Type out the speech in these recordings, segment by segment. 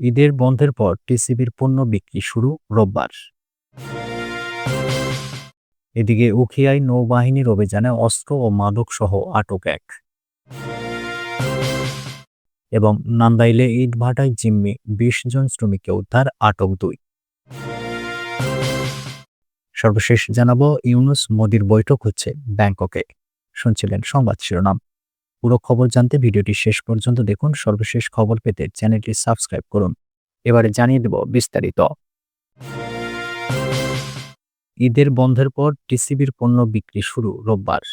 ঈদের বন্ধের পর টিসিবির পণ্য বিক্রি শুরু রোববার। এদিকে উখিয়ায় নৌবাহিনীর অভিযানে অস্ত্র ও মাদক সহ আটক এক এবং নান্দাইলে ইটভাটায় জিম্মি ২০ জন শ্রমিককে উদ্ধার, আটক ২। সর্বশেষ জানাবো, ইউনূস মোদির বৈঠক হচ্ছে ব্যাংককে। শুনছিলেন সংবাদ শিরোনাম। পুরো খবর জানতে ভিডিওটি শেষ পর্যন্ত দেখুন। সর্বশেষ খবর পেতে চ্যানেলটি সাবস্ক্রাইব করুন। এবারে জানিয়ে দেব বিস্তারিত। ঈদের বন্ধের পর টিসিবির পণ্য বিক্রি শুরু রোববার।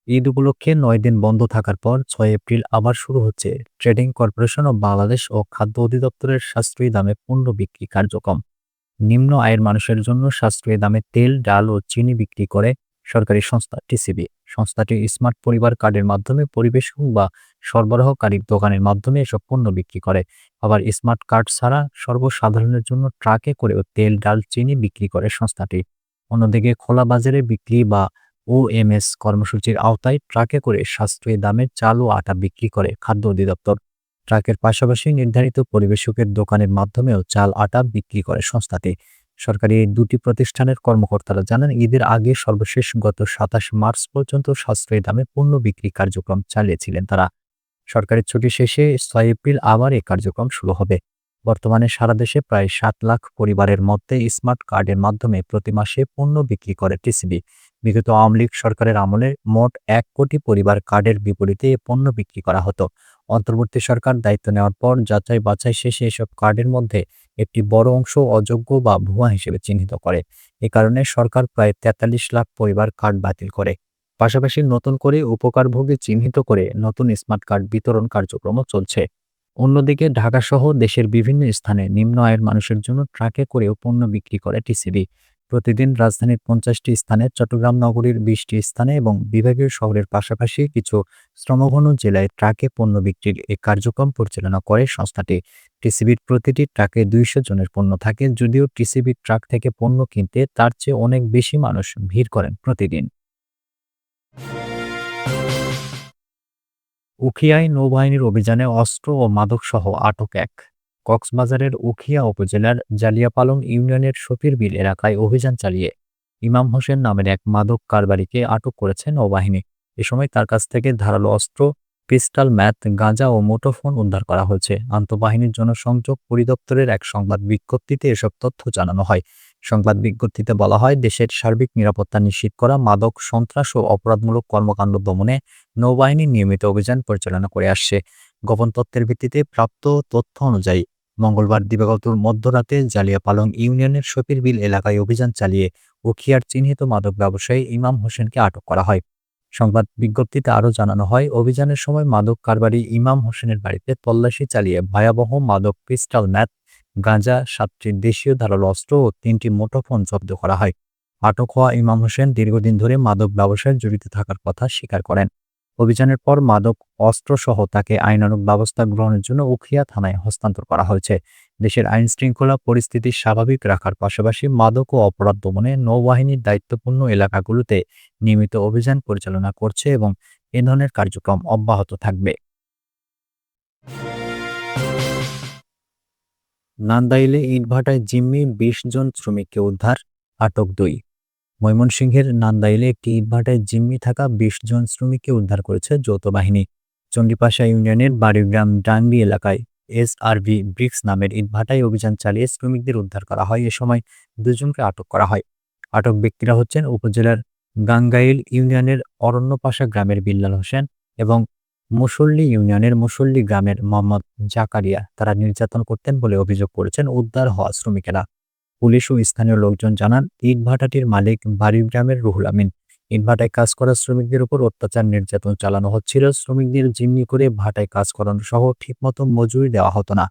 ঈদ উপলক্ষে ৯ দিন বন্ধ থাকার পর ৬ এপ্রিল আবার শুরু হচ্ছে ট্রেডিং কর্পোরেশন অব বাংলাদেশ ও খাদ্য অধিদপ্তরের সাশ্রয়ী দামে পণ্য বিক্রি কার্যক্রম। নিম্ন আয়ের মানুষের জন্য সাশ্রয়ী দামে তেল, ডাল ও চিনি বিক্রি করে সরকারি সংস্থা টিসিবি। সংস্থাটি স্মার্ট পরিবার কার্ডের মাধ্যমে পরিবেশক বা সরবরাহকারীর দোকানের মাধ্যমে এসব পণ্য বিক্রি করে। আবার স্মার্ট কার্ড ছাড়া সর্বসাধারণের জন্য ট্রাকে করেও তেল, ডাল, চিনি বিক্রি করে সংস্থাটি। অন্যদিকে খোলা বাজারে বিক্রি বা ওএমএস কর্মসূচির আওতায় ট্রাকে করে সাশ্রয়ী দামে চাল ও আটা বিক্রি করে খাদ্য অধিদপ্তর। ট্রাকের পাশাপাশি নির্ধারিত পরিবেশকের দোকানের মাধ্যমেও চাল, আটা বিক্রি করে সংস্থাটি। সরকারি এই দুটি প্রতিষ্ঠানের কর্মকর্তারা জানান, ঈদের আগে সর্বশেষ গত ২৭ মার্চ পর্যন্ত সাশ্রয়ী দামে পণ্য বিক্রি কার্যক্রম চালিয়েছিলেন তারা। সরকারি ছুটি শেষে ৬ এপ্রিল আবার এই কার্যক্রম শুরু হবে। বর্তমানে সারা দেশে প্রায় ৭ লাখ পরিবারের মধ্যে স্মার্ট কার্ডের মাধ্যমে প্রতি মাসে পণ্য বিক্রি করে টিসিবি। বিগত আওয়ামী লীগ সরকারের আমলে মোট ১ কোটি পরিবার কার্ডের বিপরীতে এ পণ্য বিক্রি করা হতো। অন্তর্বর্তী সরকার দায়িত্ব নেওয়ার পর যাচাই বাছাই শেষে এসব কার্ডের মধ্যে একটি বড় অংশ অযোগ্য বা ভুয়া হিসেবে চিহ্নিত করে। এ কারণে সরকার প্রায় ৪৩ লাখ পরিবার কার্ড বাতিল করে। পাশাপাশি নতুন করে উপকারভোগী চিহ্নিত করে নতুন স্মার্ট কার্ড বিতরণ কার্যক্রমও চলছে। অন্যদিকে ঢাকাসহ দেশের বিভিন্ন স্থানে নিম্ন আয়ের মানুষের জন্য ট্রাকে করেও পণ্য বিক্রি করে টিসিবি। প্রতিদিন রাজধানীর ৫০টি স্থানে, চট্টগ্রাম নগরীর ২০টি স্থানে এবং বিভাগীয় শহরের পাশাপাশি কিছু শ্রমঘন জেলায় ট্রাকে পণ্য বিক্রির এই কার্যক্রম পরিচালনা করে সংস্থাটি। টিসিবির প্রতিটি ট্রাকে ২০০ জনের পণ্য থাকে, যদিও টিসিবির ট্রাক থেকে পণ্য কিনতে তার চেয়ে অনেক বেশি মানুষ ভিড় করেন প্রতিদিন। উখিয়ায় নৌবাহিনীর অভিযানে অস্ত্র ও মাদকসহ আটক এক। কক্সবাজারের উখিয়া উপজেলার জালিয়াপালং ইউনিয়নের শফিরবিল এলাকায় অভিযান চালিয়ে ইমাম হোসেন নামের এক মাদক কারবারিকে আটক করেছে নৌবাহিনী। এ সময় তার কাছ থেকে ধারালো অস্ত্র, পিস্টল, ম্যাথ, গাঁজা ও মুঠোফোন উদ্ধার করা হয়েছে। আন্তঃবাহিনীর জনসংযোগ পরিদপ্তরের এক সংবাদ বিজ্ঞপ্তিতে এসব তথ্য জানানো হয়। সংবাদ বিজ্ঞপ্তিতে বলা হয়, দেশের সার্বিক নিরাপত্তা নিশ্চিত করা, মাদক, সন্ত্রাস ও অপরাধমূলক কর্মকাণ্ড দমনে নৌবাহিনী নিয়মিত অভিযান পরিচালনা করে আসছে। গোপন তথ্যের ভিত্তিতে প্রাপ্ত তথ্য অনুযায়ী মঙ্গলবার দিবাগত মধ্যরাতে জালিয়াপালং ইউনিয়নের শফিরবিল এলাকায় অভিযান চালিয়ে উখিয়ার চিহ্নিত মাদক ব্যবসায়ী ইমাম হোসেনকে আটক করা হয়। সংবাদ বিজ্ঞপ্তিতে আরও জানানো হয়, অভিযানের সময় মাদক কারবারি ইমাম হোসেনের বাড়িতে তল্লাশি চালিয়ে ভয়াবহ মাদক, পিস্টল, ম্যাথ, গাঁজা, ৭টি দেশীয় ধারালো অস্ত্র ও ৩টি মুঠোফোন জব্দ করা হয়। আটক হওয়া ইমাম হোসেন দীর্ঘদিন ধরে মাদক ব্যবসায় জড়িত থাকার কথা স্বীকার করেন। অভিযানের পর মাদক, অস্ত্রসহ তাকে আইনানুগ ব্যবস্থা গ্রহণের জন্য উখিয়া থানায় হস্তান্তর করা হয়েছে। দেশের আইনশৃঙ্খলা পরিস্থিতি স্বাভাবিক রাখার পাশাপাশি মাদক ও অপরাধ দমনে নৌবাহিনীর দায়িত্বপূর্ণ এলাকাগুলোতে নিয়মিত অভিযান পরিচালনা করছে এবং এ ধরনের কার্যক্রম অব্যাহত থাকবে। নান্দাইলে ইটভাটায় জিম্মি ২০ জন শ্রমিককে উদ্ধার, আটক ২। ময়মনসিংহের নান্দাইলে একটি ইটভাটায় জিম্মি থাকা ২০ জন শ্রমিককে উদ্ধার করেছে যৌথ বাহিনী। চণ্ডীপাশা ইউনিয়নের বাড়িগ্রাম ডাংরি এলাকায় এসআরভি ব্রিক্স নামের ইটভাটায় অভিযান চালিয়ে শ্রমিকদের উদ্ধার করা হয়। এ সময় ২ জনকে আটক করা হয়। আটক ব্যক্তিরা হচ্ছেন উপজেলার গাংগাইল ইউনিয়নের অরণ্যপাশা গ্রামের বিল্লাল হোসেন এবং মুসল্লি ইউনিয়নের মুসল্লি গ্রামের মোহাম্মদ জাকারিয়া। তারা নির্যাতন করতেন বলে অভিযোগ করেছেন উদ্ধার হওয়া শ্রমিকেরা। পুলিশ ও স্থানীয় লোকজন জানান, ইটভাটাটির মালিক বাড়িগ্রামের রুহুল আমিন। ইটভাটায় কাজ করা শ্রমিকদের উপর অত্যাচার, নির্যাতন চালানো হচ্ছিল। শ্রমিকদের জিম্মি করে ভাটায় কাজ করানো সহ ঠিকমতো মজুরি দেওয়া হতো না।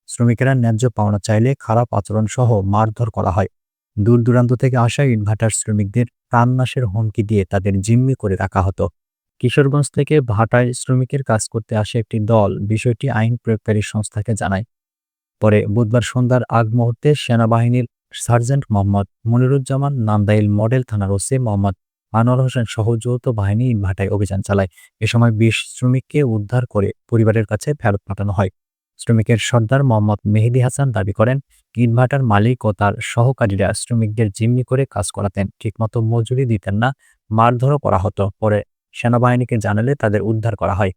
শ্রমিকেরা ন্যায্য পাওনা চাইলে খারাপ আচরণ সহ মারধর করা হয়। দূর দূরান্ত থেকে আসা ইটভাটার শ্রমিকদের প্রাণনাশের হুমকি দিয়ে তাদের জিম্মি করে রাখা হতো। কিশোরগঞ্জ থেকে ভাটায় শ্রমিকের কাজ করতে আসে একটি দল বিষয়টি আইন প্রয়োগকারী সংস্থাকে জানায়। পরে বুধবার সন্ধ্যার আগ মুহূর্তে সেনাবাহিনীর সার্জেন্ট মোহাম্মদ মনিরুজ্জামান, নান্দাইল মডেল থানার ওসি মোহাম্মদ আনোয়ার হোসেন সহ যৌথ বাহিনী ইটভাটায় অভিযান চালায়। এ সময় ২০ শ্রমিককে উদ্ধার করে পরিবারের কাছে ফেরত পাঠানো হয়। শ্রমিকের সর্দার মোহাম্মদ মেহেদী হাসান দাবি করেন, ইটভাটার মালিক ও তার সহকারীরা শ্রমিকদের জিম্মি করে কাজ করাতেন, ঠিকমতো মজুরি দিতেন না, মারধরও করা হতো। পরে সেনাবাহিনীকে জানালে তাদের উদ্ধার করা হয়।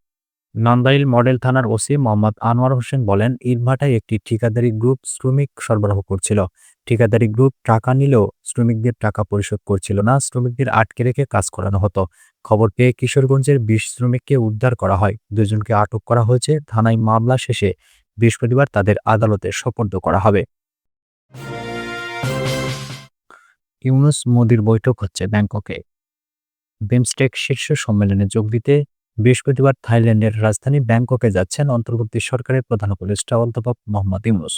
নান্দাইল মডেল থানার ওসি মোহাম্মদ আনোয়ার হোসেন বলেন, ইটভাটায় একটি ঠিকাদারি গ্রুপ শ্রমিক সরবরাহ করছিল। ঠিকাদারি গ্রুপ টাকা নিলেও শ্রমিকদের টাকা পরিশোধ করছিল না, শ্রমিকদের আটকে রেখে কাজ করানো হতো। খবর পেয়ে কিশোরগঞ্জের ২০ শ্রমিককে উদ্ধার করা হয়। দুজনকে আটক করা হয়েছে। থানায় মামলা শেষে বৃহস্পতিবার তাদের আদালতে সোপর্দ করা হবে। ইউনূস মোদির বৈঠক হচ্ছে ব্যাংককে। বিমস্টেক শীর্ষ সম্মেলনে যোগ দিতে বৃহস্পতিবার থাইল্যান্ডের রাজধানী ব্যাংককে যাচ্ছেন অন্তর্বর্তী সরকারের প্রধান উপদেষ্টা অধ্যাপক মোহাম্মদ ইউনূস।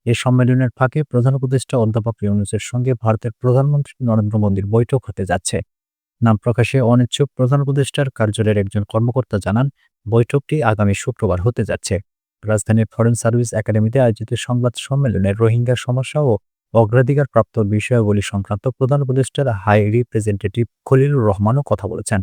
এ সম্মেলনের ফাঁকে প্রধান উপদেষ্টা অধ্যাপক ইউনূসের সঙ্গে ভারতের প্রধানমন্ত্রী নরেন্দ্র মোদির বৈঠক হতে যাচ্ছে। নাম প্রকাশে অনিচ্ছুক প্রধান উপদেষ্টার কার্যালয়ের একজন কর্মকর্তা জানান, বৈঠকটি আগামী শুক্রবার হতে যাচ্ছে। রাজধানীর ফরেন সার্ভিস একাডেমিতে আয়োজিত সংবাদ সম্মেলনে রোহিঙ্গা সমস্যা ও অগ্রাধিকারপ্রাপ্ত বিষয়াবলী সংক্রান্ত প্রধান উপদেষ্টার হাই রিপ্রেজেন্টেটিভ খলিলুর রহমানও কথা বলেছেন।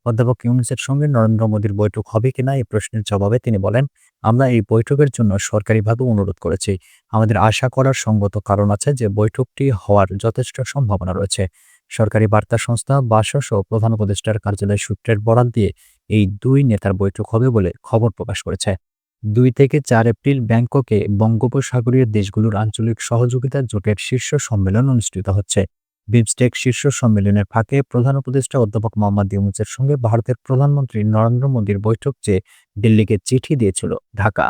অধ্যাপক ইউনূসের সঙ্গে নরেন্দ্র মোদির বৈঠক হবে কিনা এই প্রশ্নের জবাবে তিনি বলেন, আমরা এই বৈঠকের জন্য সরকারিভাবে অনুরোধ করেছি। আমাদের আশা করার সঙ্গত কারণ আছে যে বৈঠকটি হওয়ার যথেষ্ট সম্ভাবনা রয়েছে। সরকারি বার্তা সংস্থা বাসস ও প্রধান উপদেষ্টার কার্যালয় সূত্রের বরাত দিয়ে এই দুই নেতার বৈঠক হবে বলে খবর প্রকাশ করেছে। ২ থেকে ৪ এপ্রিল ব্যাংককে বঙ্গোপসাগরীয় দেশগুলোর আঞ্চলিক সহযোগিতা জোটের শীর্ষ সম্মেলন অনুষ্ঠিত হচ্ছে। বিমস্টেক শীর্ষ সম্মেলনের ফাঁকে প্রধান উপদেষ্টা অধ্যাপক মোহাম্মদ ইউনূসের সঙ্গে ভারতের প্রধানমন্ত্রী নরেন্দ্র মোদির বৈঠক চেয়ে দিল্লিকে চিঠি দিয়েছিল ঢাকা।